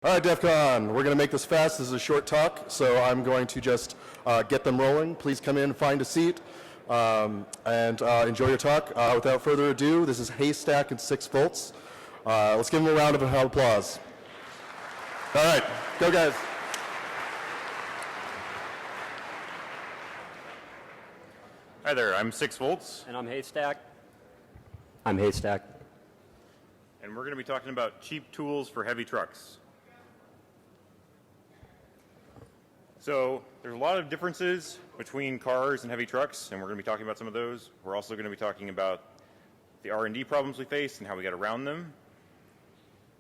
All right, DEF CON, we're going to make this fast. This is a short talk, so I'm going to just get them rolling. Please come in, find a seat, and enjoy your talk. Without further ado, this is Haystack and 6 volts. Let's give them a round of applause. All right, go guys. Hi there, I'm 6 volts. And I'm Haystack. I'm Haystack. And we're going to be talking about cheap tools for heavy trucks. So there's a lot of differences between cars and heavy trucks, and we're going to be talking about some of those. We're also going to be talking about the R&D problems we face and how we get around them.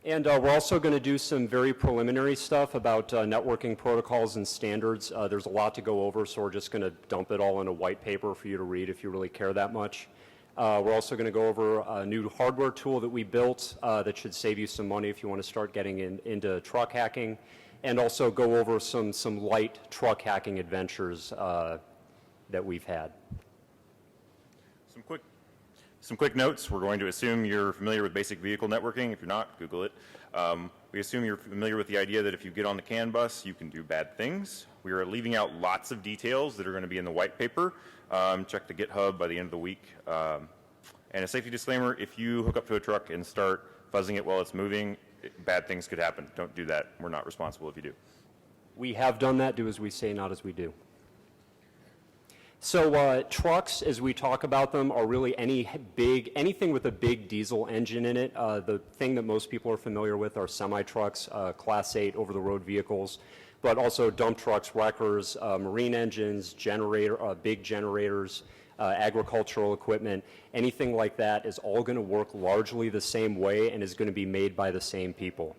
And we're also going to do some very preliminary stuff about networking protocols and standards. There's a lot to go over, so we're just going to dump it all in a white paper for you to read if you really care that much. We're also going to go over a new hardware tool that we built that should save you some money if you want to start getting into truck hacking, and also go over some light truck hacking adventures that we've had. Some quick notes. We're going to assume you're familiar with basic vehicle networking. If you're not, Google it. We assume you're familiar with the idea that if you get on the CAN bus, you can do bad things. We are leaving out lots of details that are going to be in the white paper. Check the GitHub by the end of the week. And a safety disclaimer, if you hook up to a truck and start fuzzing it while it's moving, bad things could happen. Don't do that. We're not responsible if you do. We have done that. Do as we say, not as we do. So trucks, as we talk about them, are really anything with a big diesel engine in it. The thing that most people are familiar with are semi-trucks, Class 8 over-the-road vehicles, but also dump trucks, wreckers, marine engines, big generators, agricultural equipment. Anything like that is all going to work largely the same way and is going to be made by the same people.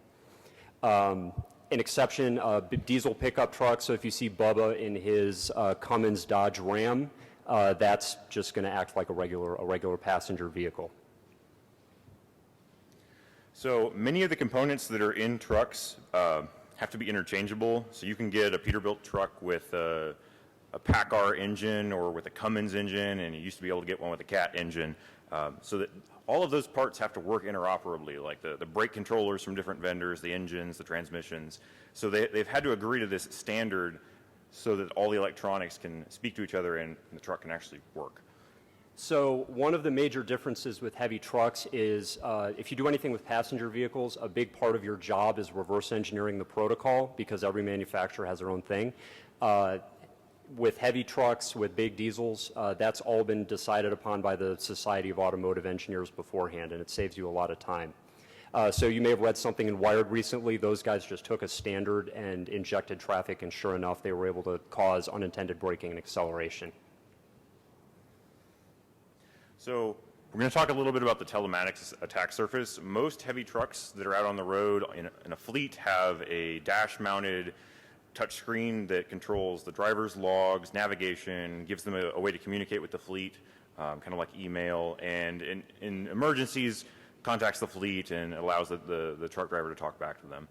An exception, diesel pickup truck. So if you see Bubba in his Cummins Dodge Ram, that's just going to act like a regular passenger vehicle. So many of the components that are in trucks have to be interchangeable. So you can get a Peterbilt truck with a PACCAR engine or with a Cummins engine, and you used to be able to get one with a CAT engine. So that all of those parts have to work interoperably, like the brake controllers from different vendors, the engines, the transmissions. So they've had to agree to this standard so that all the electronics can speak to each other and the truck can actually work. So one of the major differences with heavy trucks is if you do anything with passenger vehicles, a big part of your job is reverse engineering the protocol because every manufacturer has their own thing. With heavy trucks, with big diesels, that's all been decided upon by the Society of Automotive Engineers beforehand, and it saves you a lot of time. So you may have read something in Wired recently. Those guys just took a standard and injected traffic, and sure enough, they were able to cause unintended braking and acceleration. So we're going to talk a little bit about the telematics attack surface. Most heavy trucks that are out on the road in a fleet have a dash-mounted touchscreen that controls the driver's logs, navigation, gives them a way to communicate with the fleet, kind of like email, and in emergencies, contacts the fleet and allows the truck driver to talk back to them.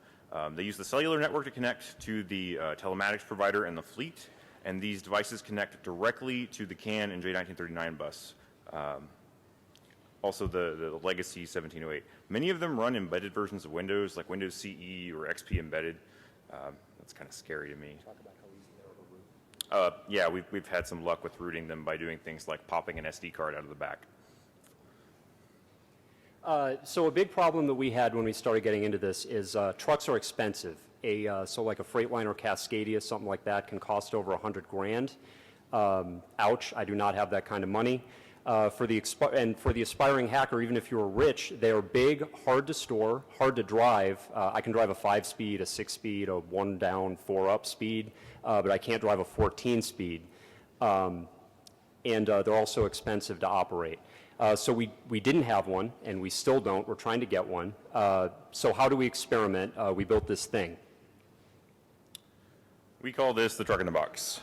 They use the cellular network to connect to the telematics provider and the fleet, and these devices connect directly to the CAN and J1939 bus. Also the legacy 1708. Many of them run embedded versions of Windows, like Windows CE or XP embedded. That's kind of scary to me. Talk about how easy they are to root. Yeah, we've had some luck with rooting them by doing things like popping an SD card out of the back. So a big problem that we had when we started getting into this is trucks are expensive. So like a Freightliner Cascadia, something like that, can cost over $100,000. Ouch! I do not have that kind of money. For the aspiring hacker, even if you're rich, they are big, hard to store, hard to drive. I can drive a 5-speed, a 6-speed, a 1-down, 4-up speed, but I can't drive a 14-speed. And they're also expensive to operate. So we didn't have one, and we still don't. We're trying to get one. So how do we experiment? We built this thing. We call this the truck in the box.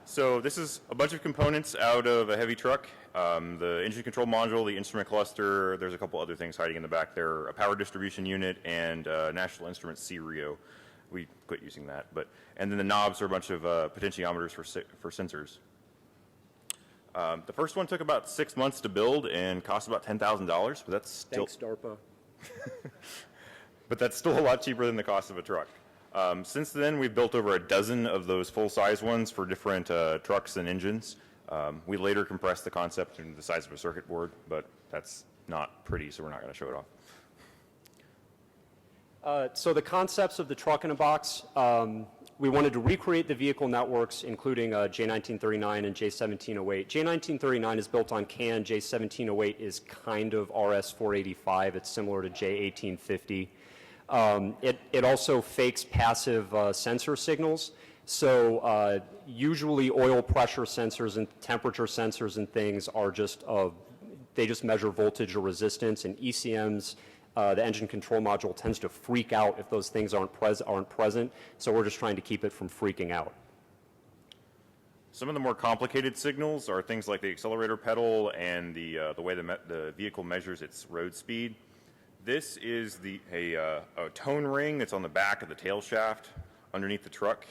So this is a bunch of components out of a heavy truck. The engine control module, the instrument cluster, there's a couple other things hiding in the back there, a power distribution unit, and National Instruments C-RIO. We quit using that. And then the knobs are a bunch of potentiometers for sensors. The first one took about 6 months to build and cost about $10,000, but that's still... Thanks, DARPA. but that's still a lot cheaper than the cost of a truck. Since then, we've built over a dozen of those full-size ones for different trucks and engines. We later compressed the concept into the size of a circuit board, but that's not pretty, so we're not going to show it off. So the concepts of the truck in a box, we wanted to recreate the vehicle networks, including J1939 and J1708. J1939 is built on CAN. J1708 is kind of RS485. It's similar to J1850. It also fakes passive sensor signals. So usually oil pressure sensors and temperature sensors and things are just, they just measure voltage or resistance, and ECMs, the engine control module, tends to freak out if those things aren't present. So we're just trying to keep it from freaking out. Some of the more complicated signals are things like the accelerator pedal and the way the vehicle measures its road speed. This is a tone ring that's on the back of the tail shaft underneath the truck.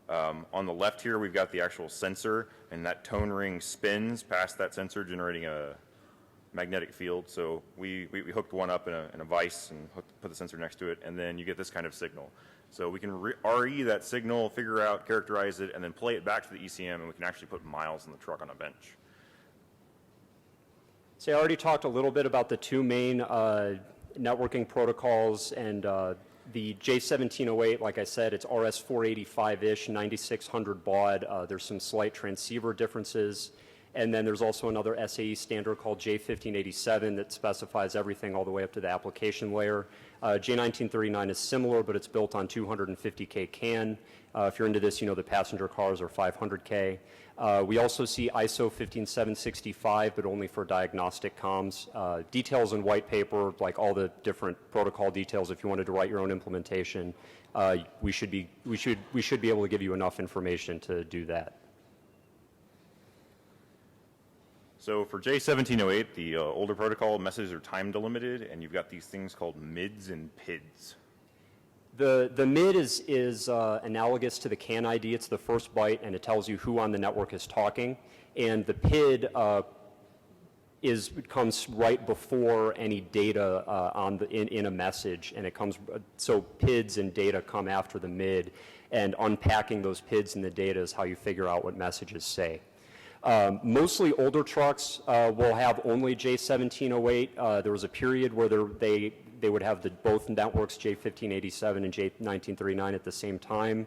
On the left here, we've got the actual sensor, and that tone ring spins past that sensor, generating a magnetic field. So we hooked one up in a vise and put the sensor next to it, and then you get this kind of signal. So we can RE that signal, figure out, characterize it, and then play it back to the ECM, and we can actually put miles on the truck on a bench. So I already talked a little bit about the two main networking protocols, and the J1708, like I said, it's RS485-ish, 9600 baud. There's some slight transceiver differences. And then there's also another SAE standard called J1587 that specifies everything all the way up to the application layer. J1939 is similar, but it's built on 250K CAN. If you're into this, you know the passenger cars are 500K. We also see ISO 15765, but only for diagnostic comms. Details in white paper, like all the different protocol details, if you wanted to write your own implementation, we should be able to give you enough information to do that. So for J1708, the older protocol, messages are time delimited, and you've got these things called mids and PIDs. The mid is analogous to the CAN ID. It's the first byte, and it tells you who on the network is talking. And the PID comes right before any data in a message, and it comes, so PIDs and data come after the mid, and unpacking those PIDs and the data is how you figure out what messages say. Mostly older trucks will have only J1708. There was a period where they would have both networks, J1587 and J1939, at the same time.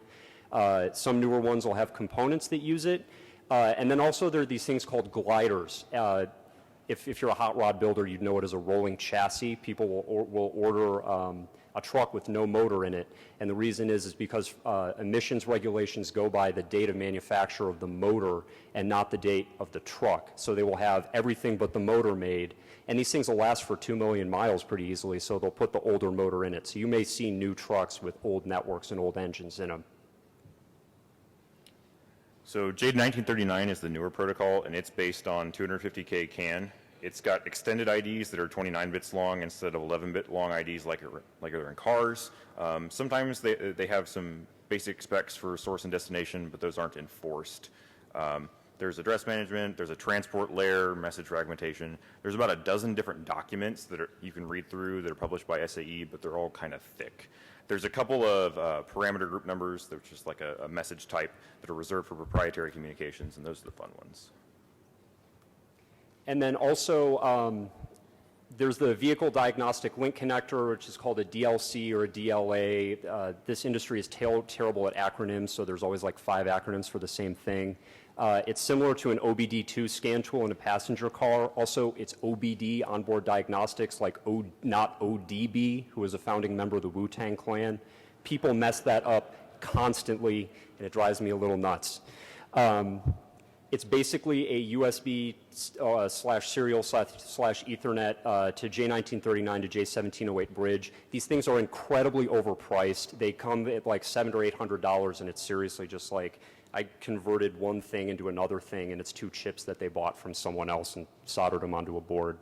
Some newer ones will have components that use it. And then also there are these things called gliders. If you're a hot rod builder, you'd know it as a rolling chassis. People will order a truck with no motor in it, and the reason is because emissions regulations go by the date of manufacture of the motor and not the date of the truck. So they will have everything but the motor made, and these things will last for 2 million miles pretty easily, so they'll put the older motor in it. So you may see new trucks with old networks and old engines in them. So J1939 is the newer protocol, and it's based on 250K CAN. It's got extended IDs that are 29 bits long instead of 11-bit long IDs like they're in cars. Sometimes they have some basic specs for source and destination, but those aren't enforced. There's address management, there's a transport layer, message fragmentation. There's about a dozen different documents that you can read through that are published by SAE, but they're all kind of thick. There's a couple of parameter group numbers that are just like a message type that are reserved for proprietary communications, and those are the fun ones. And then also, there's the vehicle diagnostic link connector, which is called a DLC or a DLA. This industry is terrible at acronyms, so there's always like 5 acronyms for the same thing. It's similar to an OBD2 scan tool in a passenger car. Also, it's OBD, onboard diagnostics, like not ODB, who was a founding member of the Wu-Tang Clan. People mess that up constantly, and it drives me a little nuts. It's basically a USB /serial / Ethernet to J1939 to J1708 bridge. These things are incredibly overpriced. They come at like $700 or $800, and it's seriously just like, I converted one thing into another thing, and it's 2 chips that they bought from someone else and soldered them onto a board.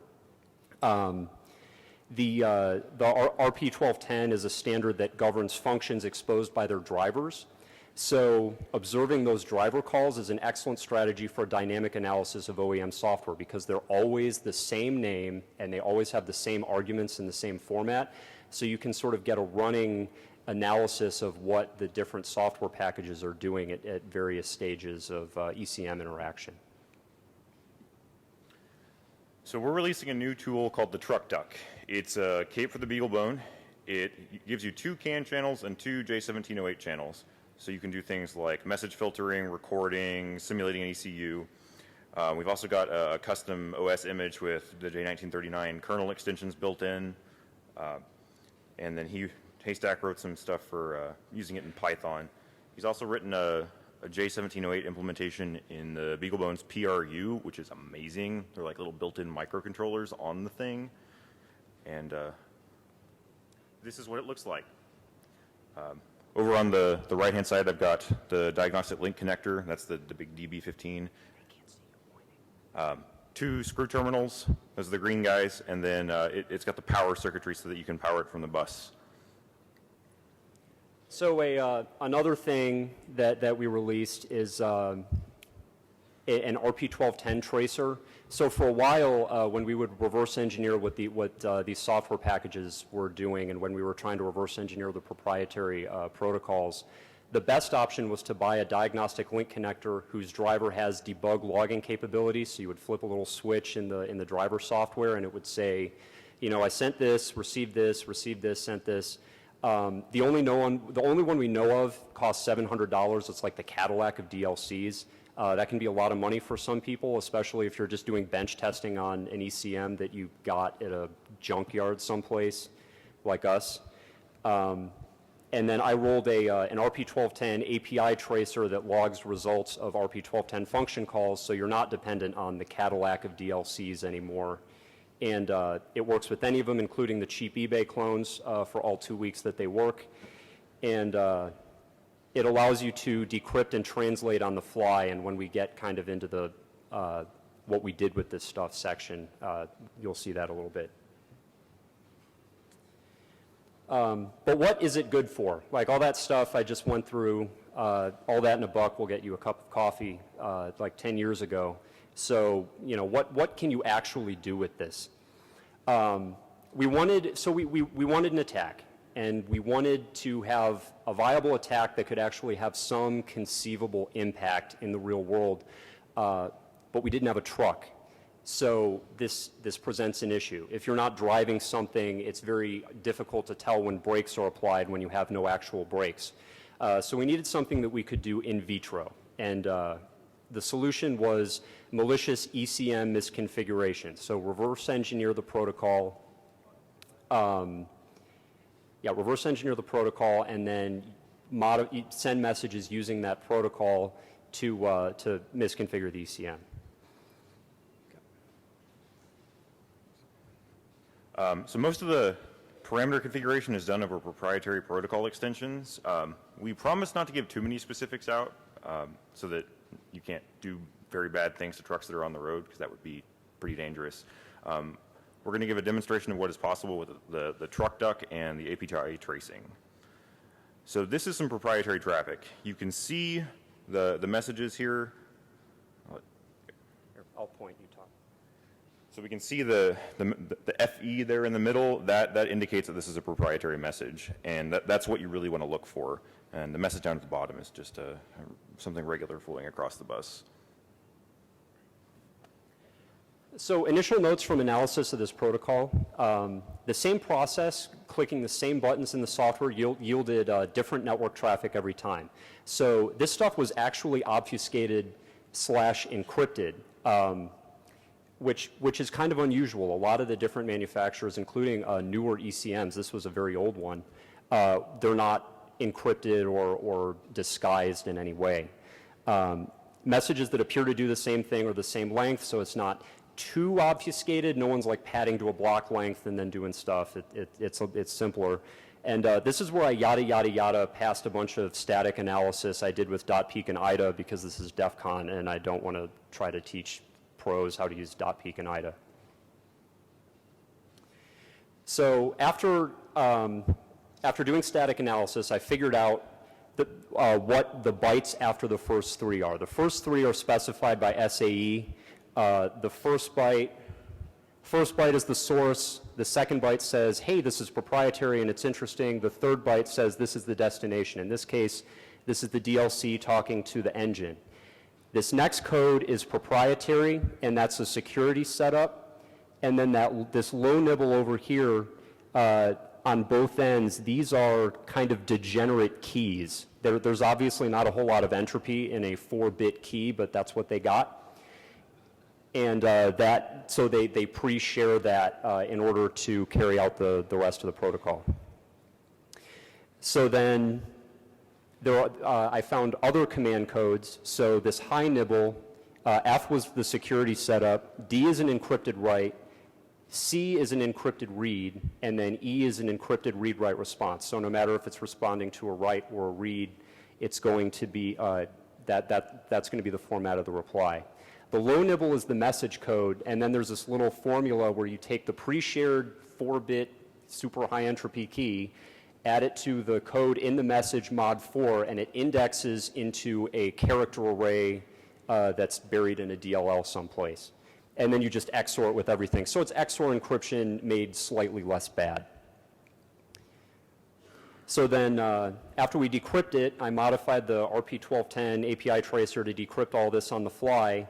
The RP1210 is a standard that governs functions exposed by their drivers. So observing those driver calls is an excellent strategy for dynamic analysis of OEM software, because they're always the same name and they always have the same arguments in the same format. So you can sort of get a running analysis of what the different software packages are doing at various stages of ECM interaction. So we're releasing a new tool called the truck duck. It's a cape for the BeagleBone. It gives you 2 CAN channels and 2 J1708 channels. So you can do things like message filtering, recording, simulating an ECU. We've also got a custom OS image with the J1939 kernel extensions built in. And then Haystack wrote some stuff for using it in Python. He's also written a J1708 implementation in the BeagleBone's PRU, which is amazing. They're like little built-in microcontrollers on the thing. And this is what it looks like. Over on the right-hand side, I've got the diagnostic link connector. That's the big DB15. 2 screw terminals. Those are the green guys. And then it's got the power circuitry so that you can power it from the bus. So another thing that we released is an RP1210 tracer. So for a while, when we would reverse engineer what these software packages were doing, and when we were trying to reverse engineer the proprietary protocols, the best option was to buy a diagnostic link connector whose driver has debug logging capabilities. So you would flip a little switch in the driver software, and it would say, you know, I sent this, received this, sent this. The only one we know of costs $700. It's like the Cadillac of DLCs. That can be a lot of money for some people, especially if you're just doing bench testing on an ECM that you got at a junkyard someplace like us. And then I rolled an RP1210 API tracer that logs results of RP1210 function calls, so you're not dependent on the Cadillac of DLCs anymore. And it works with any of them, including the cheap eBay clones for all 2 weeks that they work. And it allows you to decrypt and translate on the fly. And when we get kind of into the what we did with this stuff section, you'll see that a little bit. But what is it good for? Like all that stuff I just went through, all that in a buck will get you a cup of coffee like 10 years ago. So, you know, what can you actually do with this? We wanted an attack, and we wanted to have a viable attack that could actually have some conceivable impact in the real world, but we didn't have a truck. So this presents an issue. If you're not driving something, it's very difficult to tell when brakes are applied when you have no actual brakes. So we needed something that we could do in vitro, and the solution was malicious ECM misconfiguration. So reverse engineer the protocol. Reverse engineer the protocol, and then send messages using that protocol to misconfigure the ECM. So most of the parameter configuration is done over proprietary protocol extensions. We promise not to give too many specifics out so that you can't do very bad things to trucks that are on the road, because that would be pretty dangerous. We're going to give a demonstration of what is possible with the truck duck and the API tracing. So this is some proprietary traffic. You can see the messages here. I'll point, you talk. So we can see the FE there in the middle. That indicates that this is a proprietary message, and that's what you really want to look for. And the message down at the bottom is just something regular floating across the bus. So initial notes from analysis of this protocol, the same process, clicking the same buttons in the software yielded different network traffic every time. So this stuff was actually obfuscated / encrypted, which is kind of unusual. A lot of the different manufacturers, including newer ECMs, this was a very old one, they're not encrypted or disguised in any way. Messages that appear to do the same thing are the same length, so it's not too obfuscated. No one's like padding to a block length and then doing stuff. It's simpler. And this is where I yada passed a bunch of static analysis I did with .peek and IDA, because this is DEF CON and I don't want to try to teach pros how to use .peek and IDA. So after doing static analysis, I figured out what the bytes after the first 3 are. The first 3 are specified by SAE. The first byte First byte is the source. The second byte says, hey, this is proprietary and it's interesting. The third byte says this is the destination. In this case, this is the DLC talking to the engine. This next code is proprietary, and that's a security setup. And then this low nibble over here on both ends, these are kind of degenerate keys. There's obviously not a whole lot of entropy in a 4-bit key, but that's what they got. And so they pre-share that in order to carry out the rest of the protocol. So then I found other command codes. So this high nibble, F was the security setup, D is an encrypted write, C is an encrypted read, and then E is an encrypted read-write response. So no matter if it's responding to a write or a read, it's going to be, that's going to be the format of the reply. The low nibble is the message code, and then there's this little formula where you take the pre-shared 4-bit super high entropy key, add it to the code in the message mod 4, and it indexes into a character array that's buried in a DLL someplace. And then you just XOR it with everything. So it's XOR encryption made slightly less bad. So then after we decrypt it, I modified the RP1210 API tracer to decrypt all this on the fly.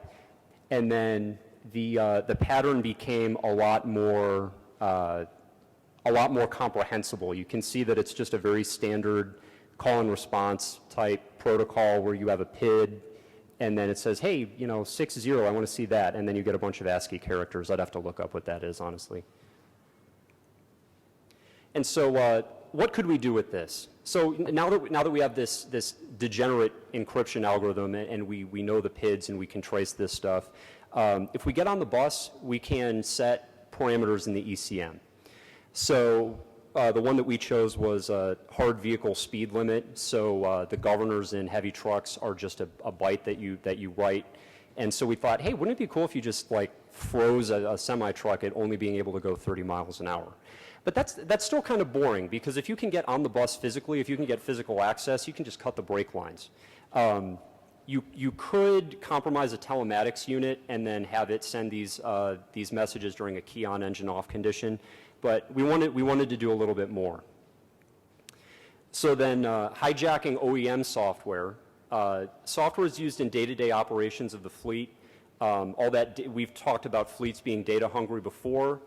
And then the pattern became a lot more comprehensible. You can see that it's just a very standard call and response type protocol where you have a PID, and then it says, hey, 60, I want to see that, and then you get a bunch of ASCII characters. I'd have to look up what that is, honestly. And so what could we do with this? So now that we have this degenerate encryption algorithm and we know the PIDs and we can trace this stuff, if we get on the bus, we can set parameters in the ECM. So the one that we chose was a hard vehicle speed limit. So the governors in heavy trucks are just a byte that you write. And so we thought, hey, wouldn't it be cool if you just froze a semi-truck at only being able to go 30 miles an hour? But that's still kind of boring, because if you can get on the bus physically, if you can get physical access, you can just cut the brake lines. You could compromise a telematics unit and then have it send these messages during a key on, engine off condition, but we wanted to do a little bit more. So then hijacking OEM software. Software is used in day-to-day operations of the fleet. We've talked about fleets being data hungry before.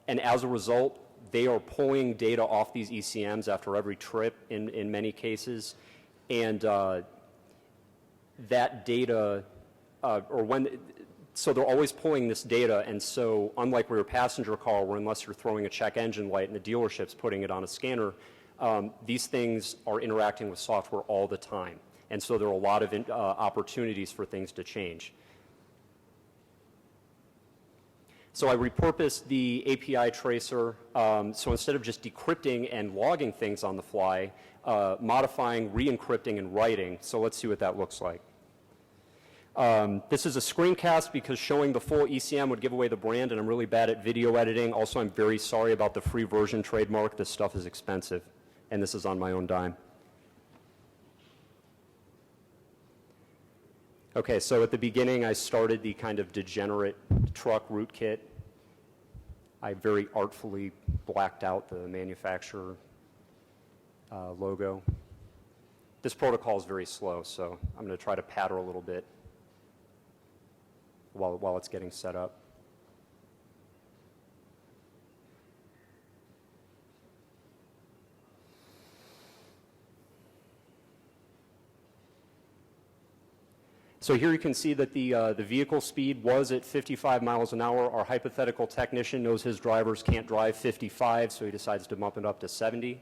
And as a result, they are pulling data off these ECMs after every trip in many cases. And that data, so they're always pulling this data. And so unlike with your passenger car, where unless you're throwing a check engine light and the dealership's putting it on a scanner, these things are interacting with software all the time. And so there are a lot of opportunities for things to change. So I repurposed the API tracer, so instead of just decrypting and logging things on the fly, modifying, re-encrypting, and writing. So let's see what that looks like. This is a screencast because showing the full ECM would give away the brand, and I'm really bad at video editing. Also, I'm very sorry about the free version trademark. This stuff is expensive, and this is on my own dime. Okay, so at the beginning, I started the kind of degenerate truck rootkit. I very artfully blacked out the manufacturer logo. This protocol is very slow, so I'm going to try to patter a little bit while it's getting set up. So here you can see that the vehicle speed was at 55 miles an hour. Our hypothetical technician knows his drivers can't drive 55, so he decides to bump it up to 70.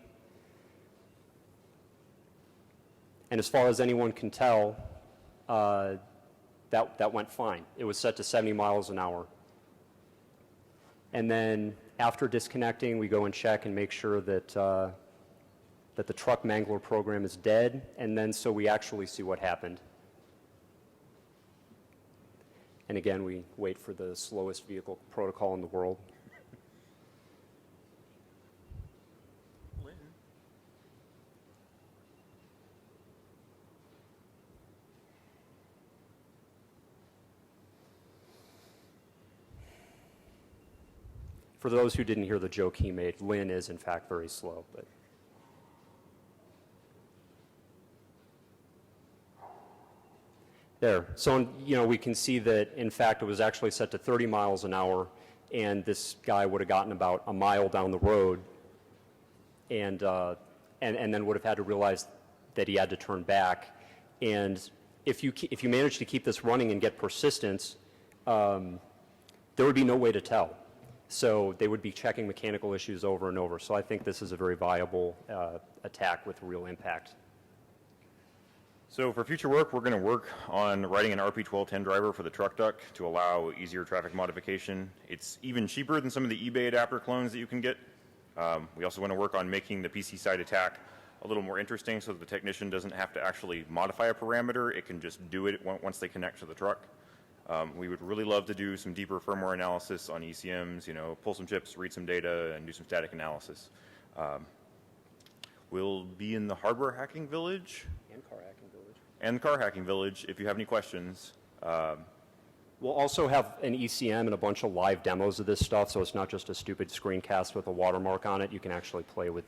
And as far as anyone can tell, that went fine. It was set to 70 miles an hour. And then after disconnecting, we go and check and make sure that the truck mangler program is dead, and then so we actually see what happened. And again, we wait for the slowest vehicle protocol in the world. for those who didn't hear the joke he made, Lynn is in fact very slow. But there. So, you know, we can see that, in fact, it was actually set to 30 miles an hour, and this guy would have gotten about a mile down the road and then would have had to realize that he had to turn back. And if you manage to keep this running and get persistence, there would be no way to tell. So they would be checking mechanical issues over and over. So I think this is a very viable attack with real impact. So for future work, we're going to work on writing an RP1210 driver for the truck duck to allow easier traffic modification. It's even cheaper than some of the eBay adapter clones that you can get. We also want to work on making the PC side attack a little more interesting so that the technician doesn't have to actually modify a parameter. It can just do it once they connect to the truck. We would really love to do some deeper firmware analysis on ECMs, you know, pull some chips, read some data, and do some static analysis. We'll be in the hardware hacking village. And car hacking village. And the car hacking village, if you have any questions. We'll also have an ECM and a bunch of live demos of this stuff, so it's not just a stupid screencast with a watermark on it. You can actually play with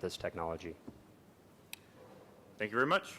this technology. Thank you very much.